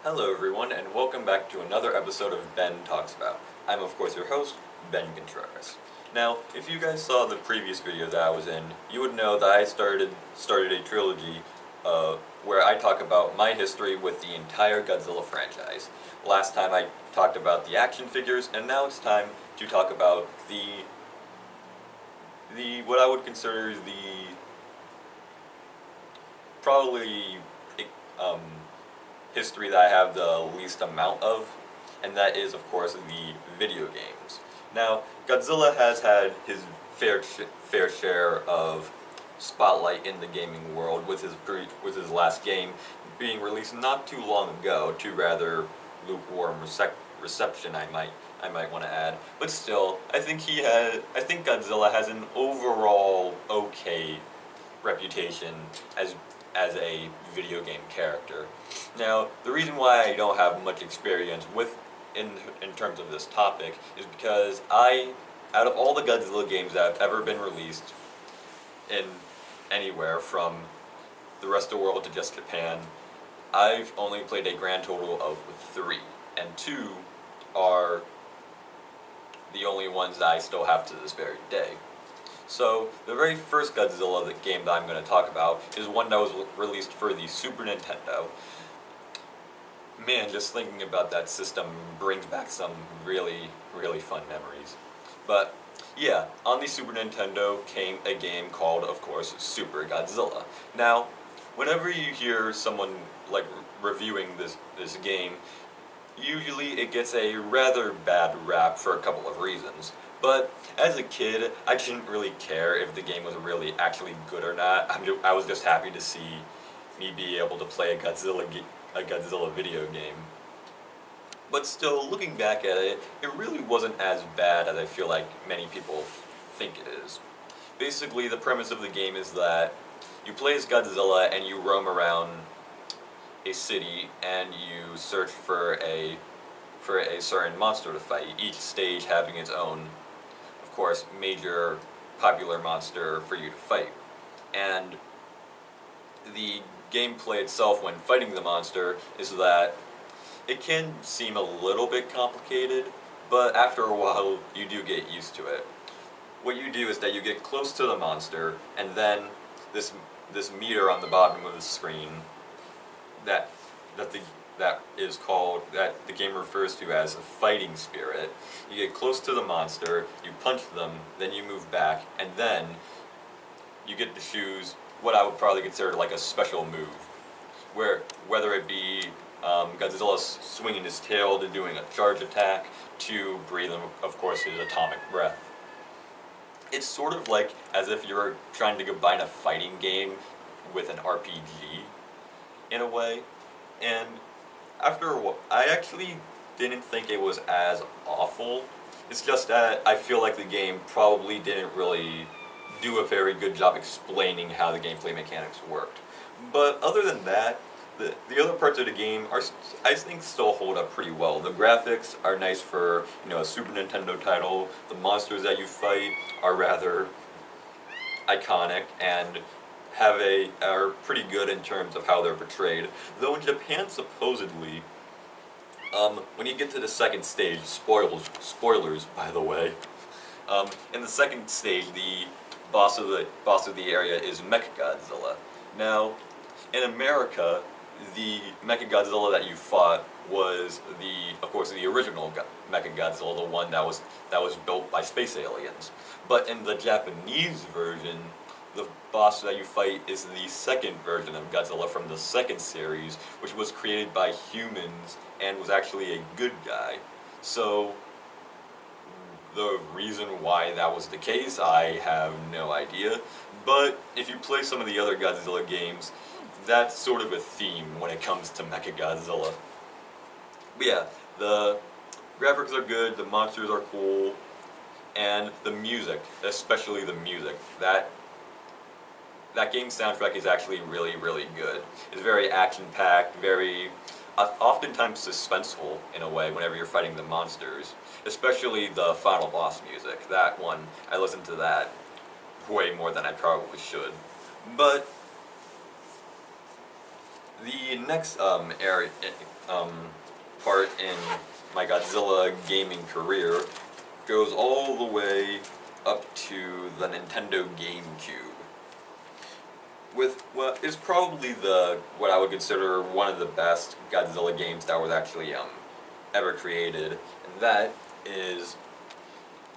Hello everyone, and welcome back to another episode of Ben Talks About. I'm of course your host, Ben Contreras. Now, if you guys saw the previous video that I was in, you would know that I started a trilogy where I talk about my history with the entire Godzilla franchise. Last time I talked about the action figures, and now it's time to talk about the what I would consider the probably um, history that I have the least amount of, and that is, of course, the video games. Now, Godzilla has had his fair share of spotlight in the gaming world, with his last game being released not too long ago, to rather lukewarm reception, I might want to add. But still, I think Godzilla has an overall okay reputation as a video game character. Now, the reason why I don't have much experience in terms of this topic is because out of all the Godzilla games that have ever been released in anywhere from the rest of the world to just Japan, I've only played a grand total of 3, and 2 are the only ones that I still have to this very day. So, the very first Godzilla game that I'm going to talk about is one that was released for the Super Nintendo. Man, just thinking about that system brings back some really, really fun memories. But, yeah, on the Super Nintendo came a game called, of course, Super Godzilla. Now, whenever you hear someone, like, reviewing this game, usually it gets a rather bad rap for a couple of reasons. But as a kid, I didn't really care if the game was really actually good or not. I was just happy to see me be able to play a Godzilla video game. But still, looking back at it, it really wasn't as bad as I feel like many people think it is. Basically, the premise of the game is that you play as Godzilla and you roam around a city and you search for a certain monster to fight, each stage having its own, of course, major popular monster for you to fight. And the gameplay itself when fighting the monster is that it can seem a little bit complicated, but after a while you do get used to it. What you do is that you get close to the monster, and then this meter on the bottom of the screen that the game refers to as a fighting spirit. You get close to the monster, you punch them, then you move back, and then you get to choose what I would probably consider like a special move, whether it be Godzilla swinging his tail to doing a charge attack, to breathing, of course, his atomic breath. It's sort of like as if you're trying to combine a fighting game with an RPG, in a way. And after a while, I actually didn't think it was as awful. It's just that I feel like the game probably didn't really do a very good job explaining how the gameplay mechanics worked. But other than that, the other parts of the game are, I think, still hold up pretty well. The graphics are nice for, a Super Nintendo title. The monsters that you fight are rather iconic and are pretty good in terms of how they're portrayed. Though in Japan, supposedly, when you get to the second stage, spoilers by the way, in the second stage, the boss of the area is Mechagodzilla. Now, in America, the Mechagodzilla that you fought was of course, the original Mechagodzilla, the one that was built by space aliens. But in the Japanese version, the boss that you fight is the second version of Godzilla from the second series, which was created by humans and was actually a good guy. So, the reason why that was the case, I have no idea. But if you play some of the other Godzilla games, that's sort of a theme when it comes to Mechagodzilla. But yeah, the graphics are good, the monsters are cool, and the music, especially the music, that game soundtrack is actually really, really good. It's very action-packed, very oftentimes suspenseful in a way whenever you're fighting the monsters. Especially the final boss music. That one, I listen to that way more than I probably should. But The next part in my Godzilla gaming career goes all the way up to the Nintendo GameCube, with what is probably what I would consider one of the best Godzilla games that was actually ever created, and that is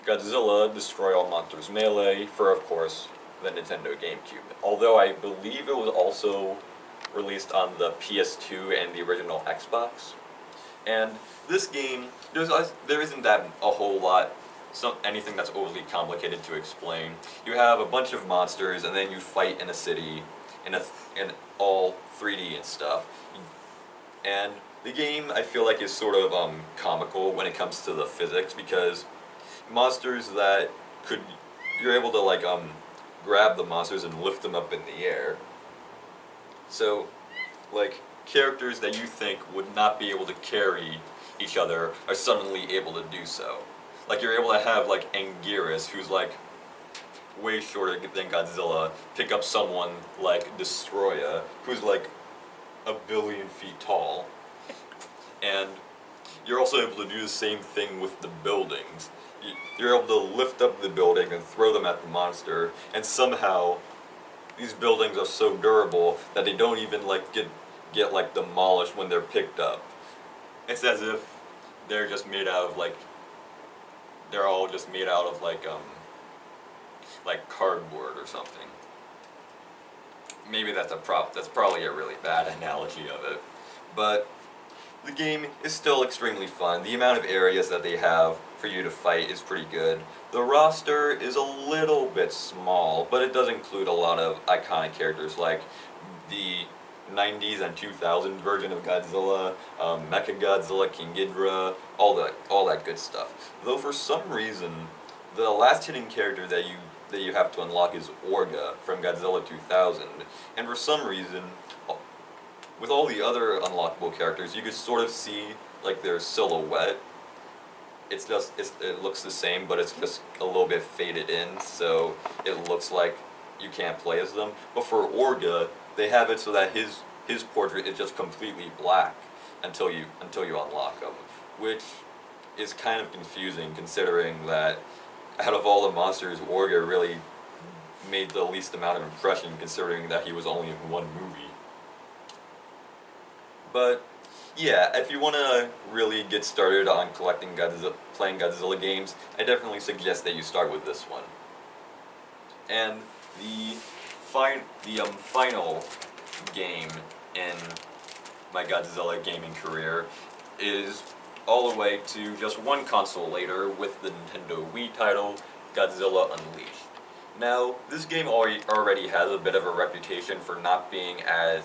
Godzilla Destroy All Monsters Melee for, of course, the Nintendo GameCube. Although I believe it was also released on the PS2 and the original Xbox. And this game, there isn't that a whole lot, anything that's overly complicated to explain. You have a bunch of monsters, and then you fight in a city, in all 3D and stuff. And the game, I feel like, is sort of comical when it comes to the physics, because monsters that you're able to like grab the monsters and lift them up in the air. So, like, characters that you think would not be able to carry each other are suddenly able to do so. Like, you're able to have, like, Anguirus, who's, like, way shorter than Godzilla, pick up someone like Destroya, who's, like, 1,000,000,000 feet tall. And you're also able to do the same thing with the buildings. You're able to lift up the building and throw them at the monster, and somehow these buildings are so durable that they don't even like get like demolished when they're picked up. It's as if they're just made out of they're all just made out of like cardboard or something. Maybe that's probably a really bad analogy of it, but the game is still extremely fun. The amount of areas that they have for you to fight is pretty good. The roster is a little bit small, but it does include a lot of iconic characters like the 90s and 2000 version of Godzilla, Mechagodzilla, King Ghidorah, all that good stuff. Though for some reason, the last hidden character that you have to unlock is Orga from Godzilla 2000, and for some reason, with all the other unlockable characters, you could sort of see like their silhouette. It looks the same, but it's just a little bit faded in, so it looks like you can't play as them. But for Orga, they have it so that his portrait is just completely black until you unlock him, which is kind of confusing considering that out of all the monsters, Orga really made the least amount of impression considering that he was only in one movie. But yeah, if you want to really get started on playing Godzilla games, I definitely suggest that you start with this one. And the final game in my Godzilla gaming career is all the way to just one console later with the Nintendo Wii title, Godzilla Unleashed. Now, this game already has a bit of a reputation for not being as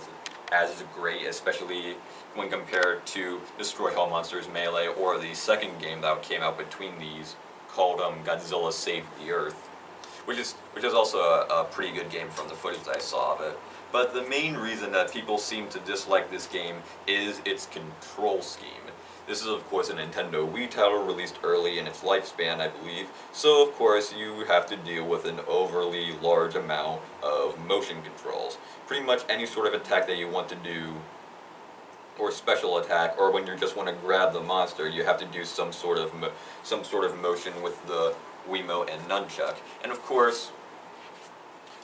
great, especially when compared to Destroy All Monsters Melee or the second game that came out between these called Godzilla Save the Earth, which is also a pretty good game from the footage that I saw of it. But the main reason that people seem to dislike this game is its control scheme. This is of course a Nintendo Wii title released early in its lifespan, I believe, so of course you have to deal with an overly large amount of motion controls. Pretty much any sort of attack that you want to do, or special attack, or when you just want to grab the monster, you have to do some sort of motion with the Wiimote and nunchuck. And of course,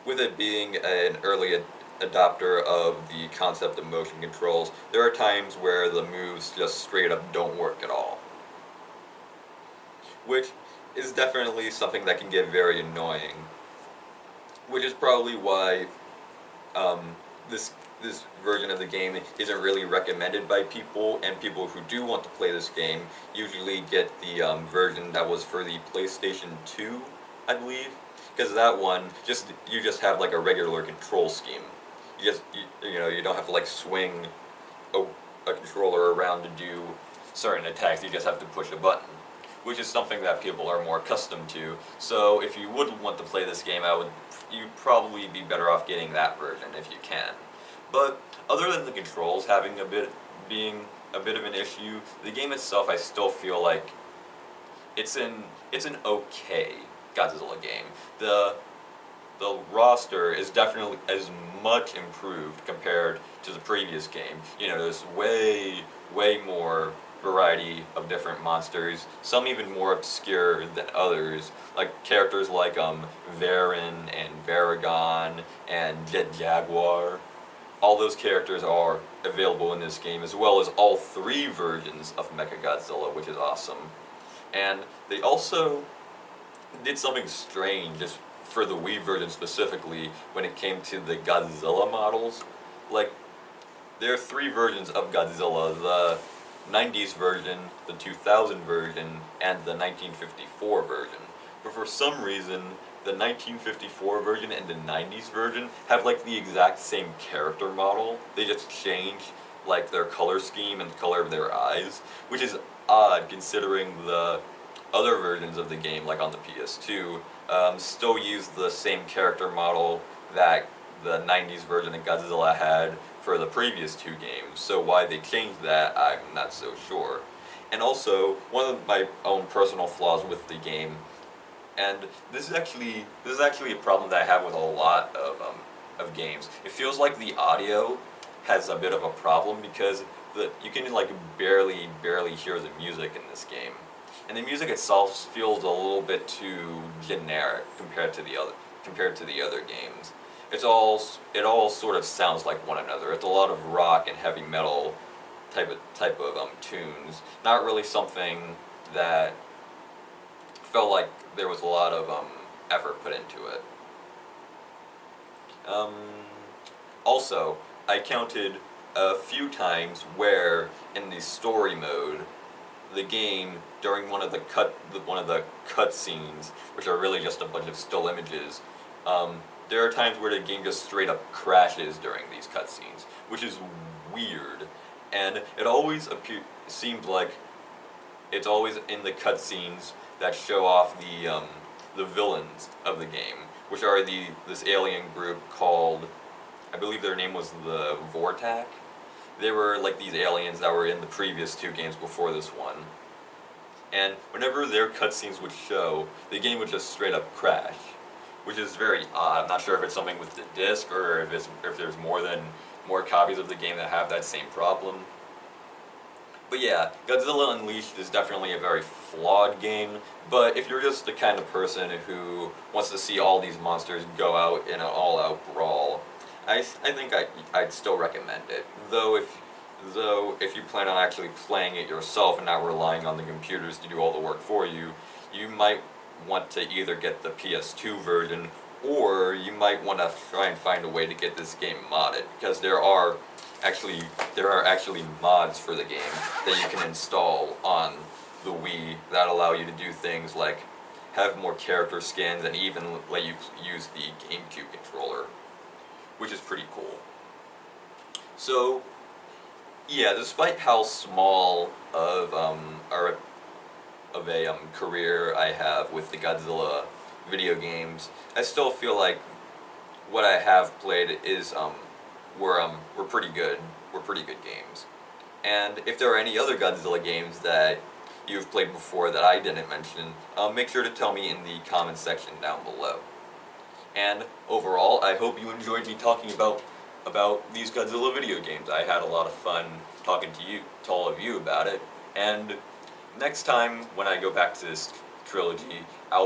with it being an early adopter of the concept of motion controls, there are times where the moves just straight up don't work at all. Which is definitely something that can get very annoying. Which is probably why this version of the game isn't really recommended by people, and people who do want to play this game usually get the version that was for the PlayStation 2, I believe, because that one you just have like a regular control scheme. You don't have to like swing a controller around to do certain attacks. You just have to push a button, which is something that people are more accustomed to. So if you would want to play this game, you'd probably be better off getting that version if you can. But other than the controls being a bit of an issue, the game itself I still feel like it's an okay Godzilla game. the roster is definitely as much improved compared to the previous game. You know, there's way more variety of different monsters, some even more obscure than others, like characters like Varan and Varagon and Jet Jaguar. All those characters are available in this game, as well as all three versions of Mechagodzilla, which is awesome. And they also did something strange, just for the Wii version specifically, when it came to the Godzilla models. Like, there are three versions of Godzilla: the 90s version, the 2000 version, and the 1954 version. But for some reason, the 1954 version and the 90s version have like the exact same character model. They just change like their color scheme and the color of their eyes, which is odd considering the other versions of the game, like on the PS2, still use the same character model that the 90s version of Godzilla had for the previous two games. So why they changed that, I'm not so sure. And also, one of my own personal flaws with the game, and this is actually a problem that I have with a lot of games. It feels like the audio has a bit of a problem because you can like barely hear the music in this game. And the music itself feels a little bit too generic compared to the other games. It all sort of sounds like one another. It's a lot of rock and heavy metal type of tunes. Not really something that felt like there was a lot of effort put into it. Also, I counted a few times where in the story mode, the game during one of the cut scenes, which are really just a bunch of still images, there are times where the game just straight up crashes during these cutscenes, which is weird, and it always seems like it's always in the cutscenes that show off the villains of the game, which are this alien group called, I believe their name was the Vortak. They were like these aliens that were in the previous two games before this one. And whenever their cutscenes would show, the game would just straight up crash, which is very odd. I'm not sure if it's something with the disc or if there's more copies of the game that have that same problem. But yeah, Godzilla Unleashed is definitely a very flawed game, but if you're just the kind of person who wants to see all these monsters go out in an all-out brawl, I think I'd still recommend it. Though if you plan on actually playing it yourself and not relying on the computers to do all the work for you, you might want to either get the PS2 version, or you might want to try and find a way to get this game modded, because there are actually mods for the game that you can install on the Wii that allow you to do things like have more character skins and even let you use the GameCube controller, which is pretty cool. So, yeah, despite how small of a career I have with the Godzilla video games, I still feel like what I have played is were pretty good. Were pretty good games. And if there are any other Godzilla games that you've played before that I didn't mention, make sure to tell me in the comments section down below. And overall, I hope you enjoyed me talking about these Godzilla video games. I had a lot of fun talking to all of you about it. And next time when I go back to this trilogy, I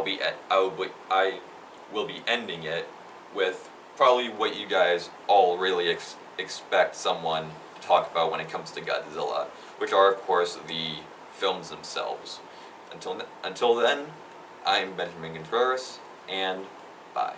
will be ending it with probably what you guys all really expect someone to talk about when it comes to Godzilla, which are of course the films themselves. Until then, I'm Benjamin Contreras, and bye.